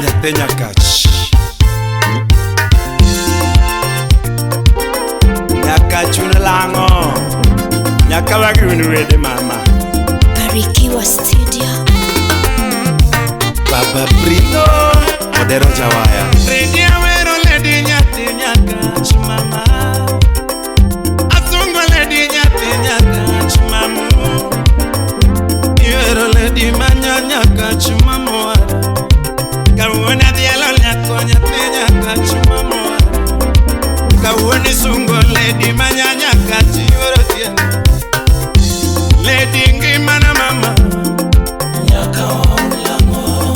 nyathi nyakach nyakachun lang'o nyaka wagi wede mama Barikiwa Studio. Baba Brino Odero Jawaya Redia wero ledi nyathi nyakach mama Asungo ledi nyathi nyakach mama Iwero ledi manya nyakach mama Kawona dielo nyako nyathi nyakach mama Kawoni sungo ledi manya nyakach iwero dielo Ledi ngimana mama Nyaka wangulango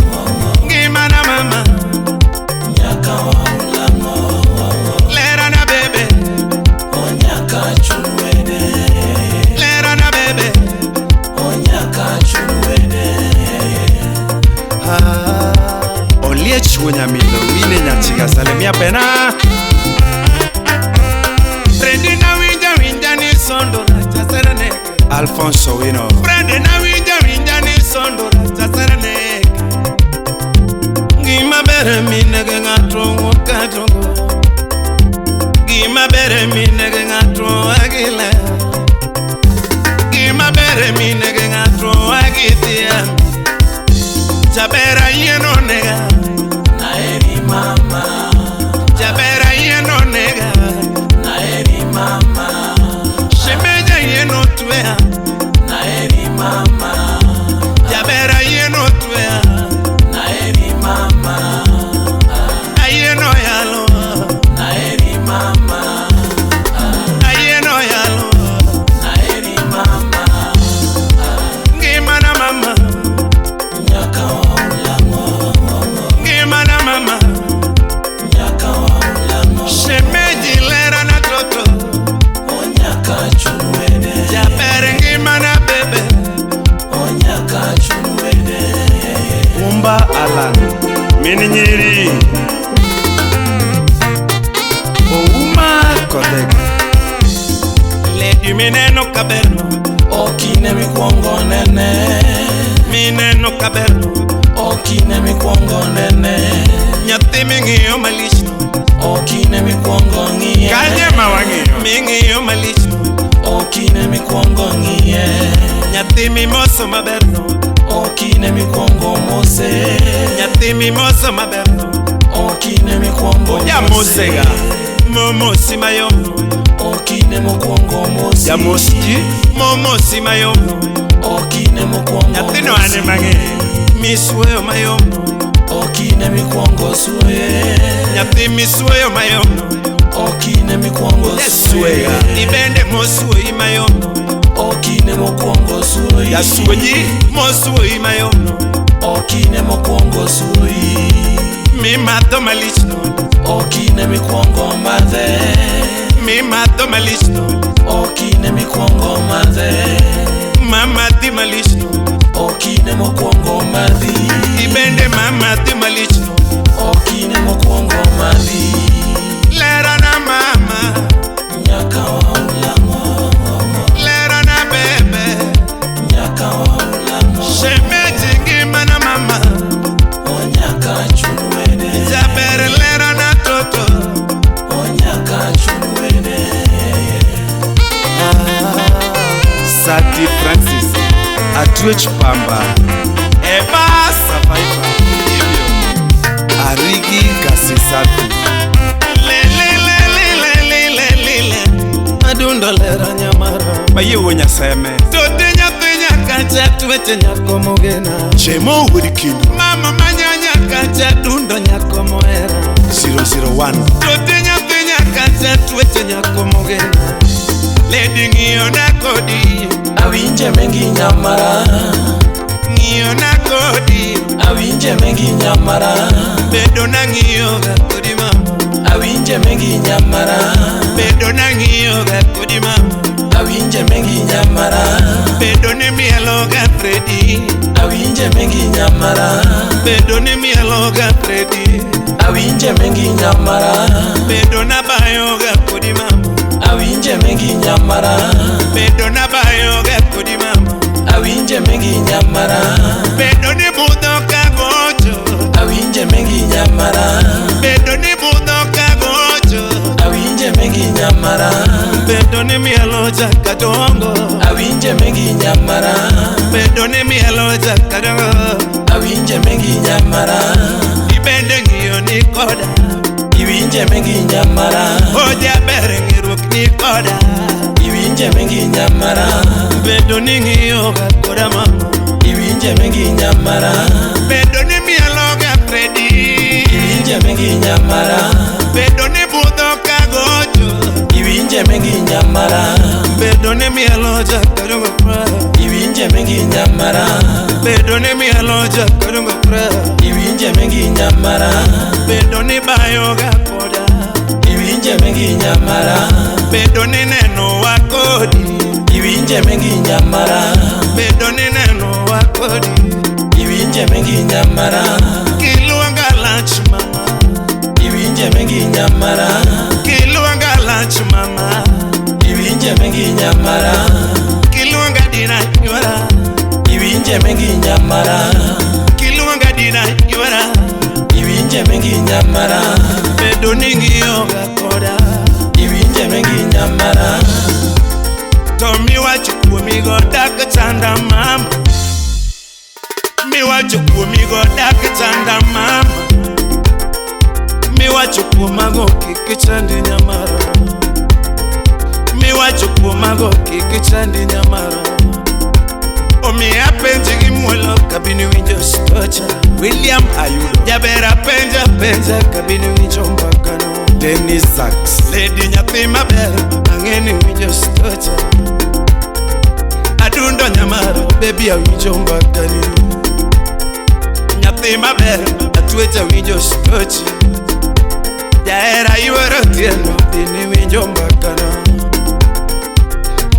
Ngimana mama Nyaka wangulango Lera na bebe Onyaka chunwede Lera na bebe Onyaka chunwede Olie chunya milo Wine nyachiga salemia pena Rendi na winja ni sondo Racha serene Alfonso Wino Frede na winja ni sondo Racha serene Gima bere minege ngatrongo katongo Gima bere minege ngatrongo agile Gima bere minege ngatrongo agitia Jabera yeno nega Naeri mama Jabera yeno nega Naeri mama Shemeja yeno tuea Naeri mama Jabera yeno tuea Naeri mama Ayeno yalo Naeri mama Ayeno yalo Naeri mama Ngimana mama Nyaka wangulango Ngimana mama Nyaka wangulango Shemeji lera na toto Onyaka chunwede Jabere ngimana bebe Onyaka chunwede Umba Alan Mini nyiri Ouma Kodega Ledi mineno kaberno Okine mikwongo nene Mineno kaberno Okine mikwongo nene Nyathi ming'iyo malichno Okine mikwongo ng'iye Kanye mawang'iyo Ming'iyo malichno Okine mikwongo ng'iye Nyathi mimoso maberno Okine mikwongo mose Nyathi mimoso maberno Okine mikwongo mose Ya mosega Momosi mayomno Okine mokwongo mose Ya mosi Momosi mayomno Okine mokwongo mose Nyathi no ane mange Misweyo mayomno Okine mikwongo suye Nyathi misweyo mayomno Okine mikwongo suye Ibende mosuye mayomno Okine mokwongo suye Ya suye mosuye mayomno Okine mokwongo suye Mi mato malichno Okine mikwongo madhe Mi mato malichno Okine mikwongo madhe Mama di malichno Okine mokwongo madhi Ibende mama di malichno Okine mokwongo madhi Lera na mama Nyaka wangulango Lera na bebe Nyaka wangulango Shemeji ngimana mama Onyaka chunwede Jabere lera na toto Onyaka chunwede Sati Francis Atuech Pamba Eba Survivor Ibyo Arigi Kasisabi Lele Adundo lera nyamara Baye wonya seme Tote nyathi nyakacha tuweche nyako mogena Chemo Wirikindu Mama manya nyakacha dundo nyako moera 001 Tote nyathi nyakacha tuweche nyako mogena Ledi ng'iyo na kodi Awinje mengi nyamara Ng'iyo na kodi Awinje mengi nyamara Bedo na ng'iyo ga kodi mama Awinje mengi nyamara Bedo na ng'iyo ga kodi mama Awinje mengi nyamara Bedo ni mielo ga Freddy Awinje mengi nyamara Bedo ni mielo ga Freddy Awinje mengi nyamara Bedo na bayo ga kodi mama Awinje mengi nyamara Bedo na bayo ga kodi mama Awinje mengi nyamara Bedo ni budho ka gocho Awinje mengi nyamara. Bedo ni budho kagocho, Awinje mengi nyamara. bedo ni mielo jakadongo, Awinje mengi nyamara. bedo ni mielo jakadongo, Awinje mengi nyamara. ibende ng'iyo ni koda, Iwinje mengi nyamara. oja bere ng'irruok ni koda, Iwinje mengi nyamara. bedo ni ng'iyo ga koda mama, Iwinje mengi nyamara. bedo ni mielo ga Fredi, Iwinje mengi nyamara. bedo ni budho kagocho, Iwinje mengi nyamara. bedo ni mielo jakadongo, Iwinje mengi nyamara. bedo ni mielo jakadongo, Iwinje mengi nyamara. bedo ni bayo ga koda, Iwinje mengi nyamara. bedo ni neno wa kodi, Iwinje mengi nyamara. bedo ni neno wa kodi, Iwinje mengi nyamara. kiluonga lach mama, Iwinje mengi nyamara. kiluonga lach mama, Iwinje mengi nyamara. kiluonga dina nyora, Iwinje mengi nyamara. kiluonga dina nyora, Iwinje mengi nyamara. bedo ni ng'iyo ga koda, Iwinje mengi nyamara. to miwacho kuomi go dak chanda mama, miwacho kuomi go dak chanda mama, miwacho kuomago kik chandi nyamara, miwacho kuomago kik chandi nyamara, omiya penji gi muolo kabini winjo stocha, William Ayudo jabera penja kabini winjo mbakano, Dennis Sachs lady nyathi maber ang'eni winjo stocha, adundo nyamara baby awinjo mbakani, nyathi maber atwecha winjo stochi, jaera yuoro tieno dini winjo mbakano,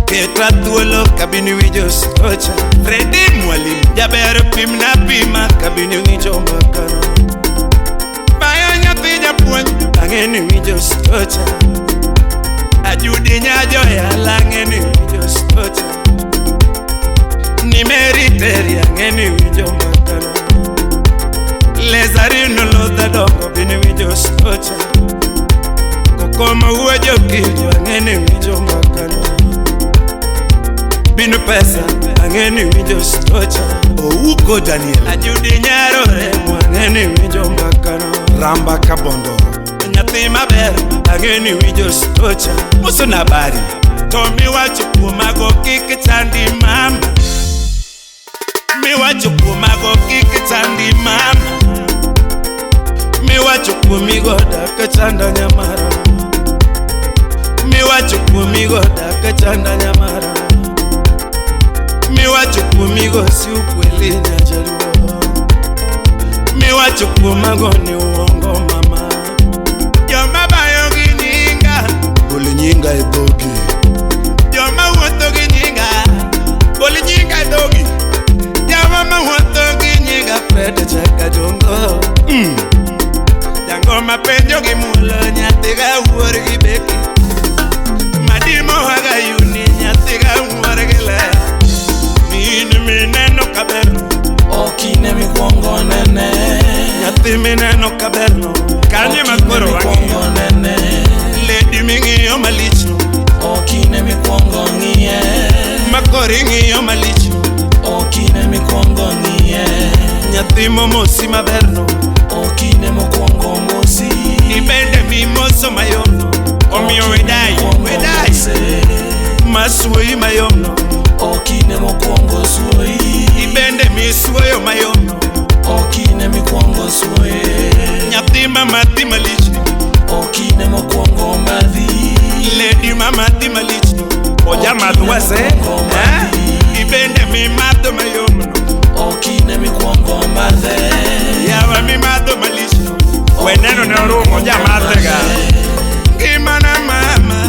keta thuolo kabini winjo stocha, Fredi Mwalimu jaber pimna pima kabini winjo mbakano, bayo nyathi japuonj ang'eni winjo stocha, Ajudi nyajoyala ang'eni winjo stocha, Nimeriteri ang'eni winjo mbakano, Lezarino lodha dongo bini winjo stocha, Kokoma uojo kilio ang'eni winjo mbakano, Binu pesa ang'eni winjo stocha, Ouko Daniel Ajudi nyarore ang'eni winjo mbakano, Ramba Kabondo nyathi maber ang'eni winjo stocha, Muso Nabari to miwacho kuomago kik chandi mama, miwacho kuomago kik chandi mama, miwacho kuomigo dak chanda nyamara, miwacho kuomigo dak chanda nyamara, miwacho kuomigo si ukweli nyajaluo, miwacho kuomago ni uongo mama, joma bayo gi nyinga goli nyinga e dhogi, joma wuotho gi nyinga goli nyinga e dhogi, joma mawuotho gi nyinga Fred Jakadongo, jangoma penjo gi mulo nyathi ga wuor gi beki, madimo haga yuni nyathi ga wuor gi le, min mineno kaberno Okine mikwongo nene. nyathi mineno kaberno kanye makoro wang'iyo, lady ming'iyo malichno Okine mikwongo ng'iye. makoro ing'iyo malichno, Okine mikwongo ng'iye. nyathi momosi maberno Okine mokwongo mosi. ibende mimoso mayomno, omiyo wedai masuoyi mayomno, Okine mokwongo suoyi. ibende misuoyo mayomno, Okine mikwongo suoye. nyathi mamathi malichno, Okine mokwongo madhi. lady mamathi malichno, ojamadh wase, ibende mimadho mayomno, Okine mikwongo madhe. yawa mimadho malichno, weneno ne orumo jamadhega, ngimana mama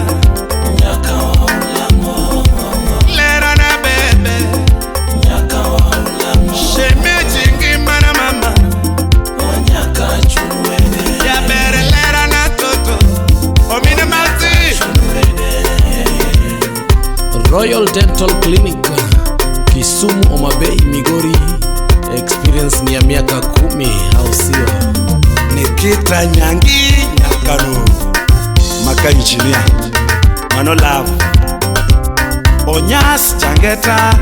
Nyaka waulamo. lerana bebe, Nyaka waulamo. shemeji ngimana mama, Nyaka chunwede. jabere lerana toto, omine mathi Royal Dental Clinic Kisumu, Homa Bay, Migori. Experience ni ya miaka 10 au sio? Nikita Nyangi Nyakano Maka engineer Mano Love Onyas Changeta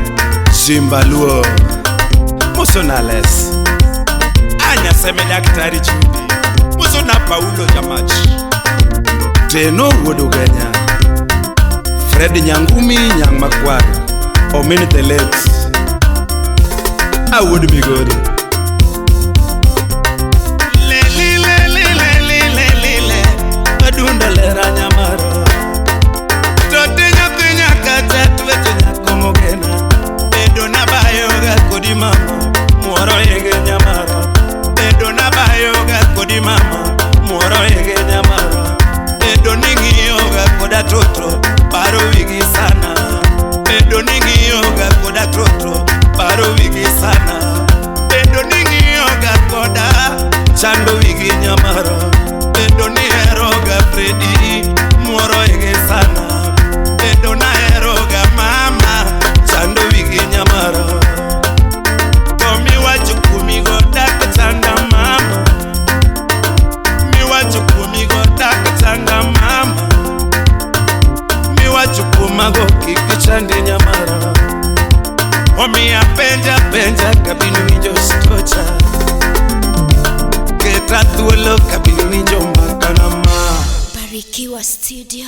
Zimbaluo Musonales Anya Seme Daktari Chudi Musona Paulo Jamachi Teno Woduganya Fred Nyangumi Nyang Makwar Omini Telet I would be good Adundalera nyamara Tote nyathi nyaka chatweche nyakomogena Bedo na bayoga kodi mama Muoro yege nyamara Bedo na bayoga kodi mama Muoro yege nyamara Bedo ningiyoga koda toto Paro wigi sana Bedo ningiyoga koda toto Paro wigi sana Bedo ningiyoga koda Chando wigi nyamara Bedo ni eroga Fredi Muoro ege sana Bedo na eroga mama Chando wigi nyamara Tomi wachukumigo daka chanda mama Mi wachukumigo daka chanda mama Mi wachukumago kiki chande nyamara Omi ya penja kabinu winjo stocha Ketra tuolo kabinu winjo mbakanama Barikiwa Studio.